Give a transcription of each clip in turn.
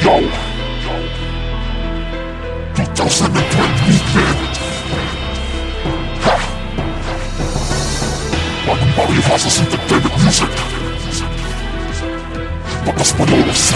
Yo, 2020 Bagong parihasa sa entertainment music Batas Manolos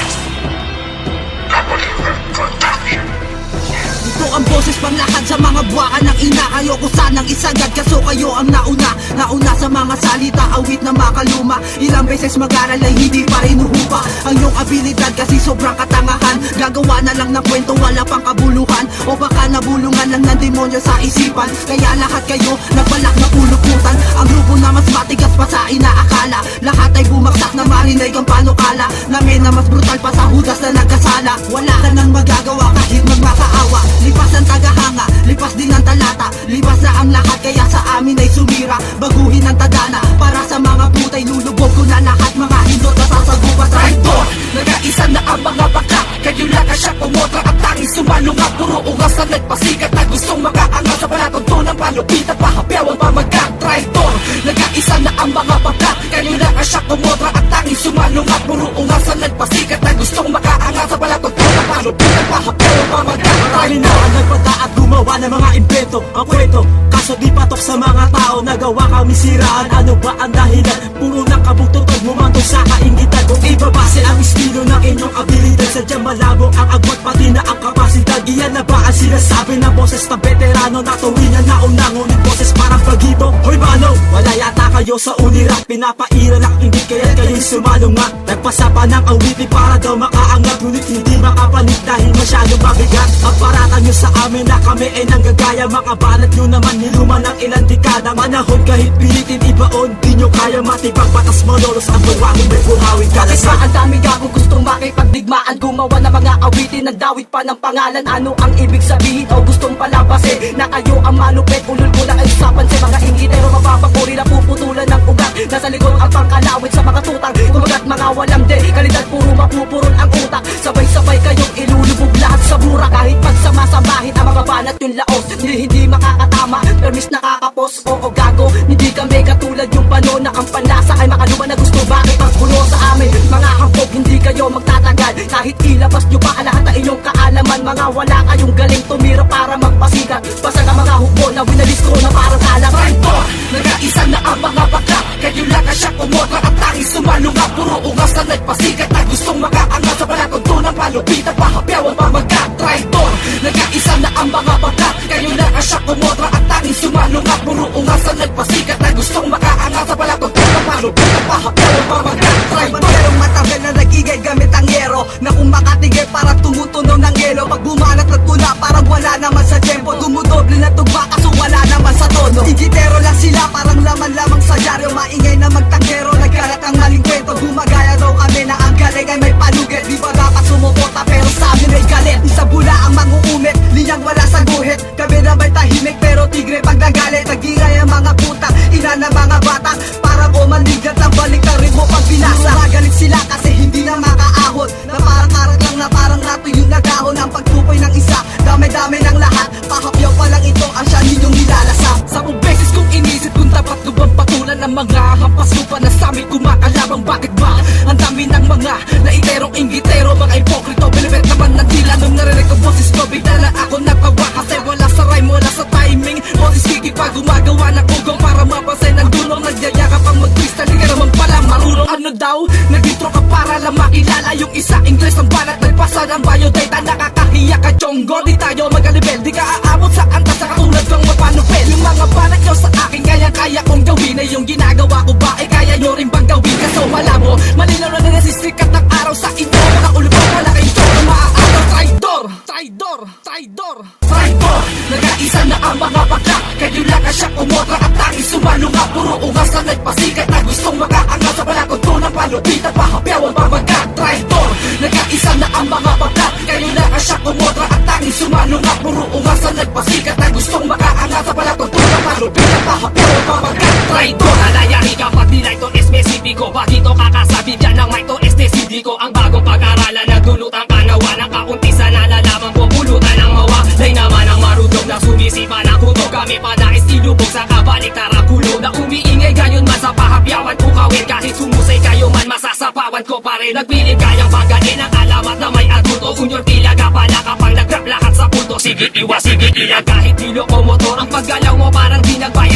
Ito ang boses panglakad sa mga buwakan ng ina. Kayo ko sanang isagad kaso kayo ang nauna sa mga salita, awit na makaluma. Ilang beses mag-aral ay hindi pa rin huhupa ang iyong abilidad kasi sobrang katangahan. Gagawa na lang ng kwento, wala pang kabuluhan. O baka nabulungan lang ng demonyo sa isipan. Kaya lahat kayo nagbalak na puluputan. Ang grupo na mas matigas pa sa inaakala. Lahat ay bumagsak na marinig ang panukala. Namin na mas brutal pa sa hudas na nagkasala. Wala ka nang magagawa kahit magmakaawa. Lipas ang tagahanga, lipas din ang talata. Lipas na ang lahat kaya sa amin ay sumira. Baguhin ang tadana, para sa mga putay lulubog ko na lahat. Mga hindot na sasagubat. Traitor, nag-aisa na ang mga baka. Kayo lang ang siya kumotra at tanging sumalungat. Puro uras na nagpasikat na gustong makaangal sa palatuntunan. Palupit at pahapiaw ang pamagat. Traitor, nag-aisa na ang mga baka. Kayo lang ang siya kumotra at tanging sumalungat. Puro uras na nagpasikat na gustong makaangal sa palatuntunan. Palupit at pahapiaw ang pamagat. Traitor, nagpata at gumawa ng mga invento. Ang kwento, kaso di patok sa mga tao. Nagawa kami siraan, ano ba ang dahilan? Puro ng kabututod, mumanto sa kaingitan. Kung ibabase ang estilo ng inyong abilidad, sadyang malabo ang agwat pati na ang kapasidad. Iyan na ba ang sinasabi ng boses na veterano na tuwingan na unang ngunit boses parang bagito? Hoy mano, wala yata kayo sa unirat. Pinapaira lang hindi kaya kayo'y sumalungat. Nagpasapa ng awitin para daw makaangat, ngunit hindi makapanig dahil masyadong mabigat. Ang paratan nyo sa amin na kami ay nanggagaya. Mga banat nyo naman niluman ng ilang dekada. Manahon kahit pilitin ibaon, di nyo kaya matibag. Batas Manolos ang bulwangin may buhawin kalasan. Ang dami gago gustong makipagdigmaan. Gumawa ng mga awitin, nagdawit pa ng pangalan. Ano ang ibig sabihin o gustong palampasin? Na kayo ang malupit, ulul ko lang ay usapan sa mga ingitero. Mapapaguri na puputulan ng ugat. Nasa likod ang pangkalawit sa mga tutang. Kumagat mga walang de, kalidad puro mapupurol ang utak. Sabay-sabay kayong ilulubog lahat sa bura. Kahit pagsamasamahin ang mga banat yung laos, hindi makakatama, permis nakakapos. Oo gago, hindi kami katulad yung pano na ang panlasa ay makaluma na gusto. Bakit ang kulo sa amin? Mga hapog, hindi kayo magtatagal. Kahit ilabas nyo pa lahat na inyong kaalaman. Mga wala kayong galing tumira para magpasikat. Basta ka mga hukbo na winalis ko na parang alam. Traitor, nag-aisa na ang mga baka. Kayo lang ang siya kumotra at tanging sumalungat. Puro ungas na nagpasikat na gustong makaangat sa palatuntunan. Palupit at pahapiaw ang pamagat. Traitor, nag-aisa na ang mga baka. Kayo lang ang siya kumotra at tanging sumalungat. Puro ungas na nagpasikat na gustong makaangat sa palatuntunan. Palupit at pahapiaw ang pamagat. Traitor, Merong matagal na nagigay gamit ang yero, na kung makatigay para tumutunog ng yelo. Pag bumanat at tula parang wala naman sa tempo. Dumudoble na tugba kaso wala naman sa tono. Igitero lang sila parang laman lamang sa dyaryo. Maingay na magtanggero, nagkalat ang maling kwento. Gumagaya daw kami na ang galing ay may palugit. Di ba dapat sumuporta pero sa amin ay galit. Isa bula ang manguumit, liyang wala sa guhit. Kami na may tahimik pero tigre pag nagalit. Nagingay ang mga putang, ina ng mga bata. Parang umaligat ang balik ng ritmo pag binasa. Magalit sila kasi hindi na makaahon. Na parang karat lang na parang natuyo na dahon. Ang pagtupoy ng isa, dami-dami ng lahat. Pahapyaw pa lang ito ang siya ninyong nilalasa. Sampung beses kong inisip kung dapat ko bang patulan ng mga hampas lupa na sa amin kumakalabang. Bakit ba? Ang dami ng mga naiterong inggitero, mga ipokrito, bilibet naman ng tila. Nung narinig ko boses ko, bigla na ako natawa. Kasi wala sa rhyme, wala sa timing. Boses kiki pa gumagawa ng ugong para mapansin ang dunong. Nagyayakap ang mag-twist, hindi ka naman pala marunong. Ano daw? Nag-intro ka para lang makilala yung isa. Ingles ang banat, nagpasa ng biodata. Nakakahiya ka, chonggo. Di tayo mag-alibel, di ka aabot sa antas sa katulad kang mapanupel. Yung mga banat nyo sa akin, kaya kong gawin. Ay yung ginagawa ko ba, ay kaya nyo rin bang gawin? Kaso wala mo, malinaw na nasisikat ng araw sa inyo. Mga ulo pa wala kayong chong na maaaraw. Traitor, traitor, traitor, traitor. Nag-aisa na ang mga baka. Kayo lang ang siya kumotra at tanging sumalungat. Puro ungas na nagpasikat na gustong makaangat sa palatuntunan. Palupit at pahapiaw ang pamagat. Traitor, nag-aisa na ang mga baka. Kayo lang ang siya kumotra at tanging sumalungat. Puro ungas na nagpasikat na gustong makaangat sa palatuntunan. Palupit at pahapiaw ang pamagat. Traitor, nalayari ka pag nilay to espesipiko. Bakit ito kakasabi dyan ng may to estesibiko? Ang bagong pag-aralan na dulutang kanawa. Ng kaunti sa nalalaman ko pulutan ng mawa. Lay naman ang marudog na sumisipa ng kuto. Kami pa nais ilubog sa kabalik tarakulo. Na umiingay gayon man sa pahapyawan ukawin. Kahit sumusay kayo man masasapawan ko pa rin. Nagpilit kayang paganin ang alamat na may adulto. Unyor tilaga pala kapag nag-rap lahat sa punto. Sige iwas, sige ilag kahit di lokomotor. Ang paggalaw mo parang di nagbayad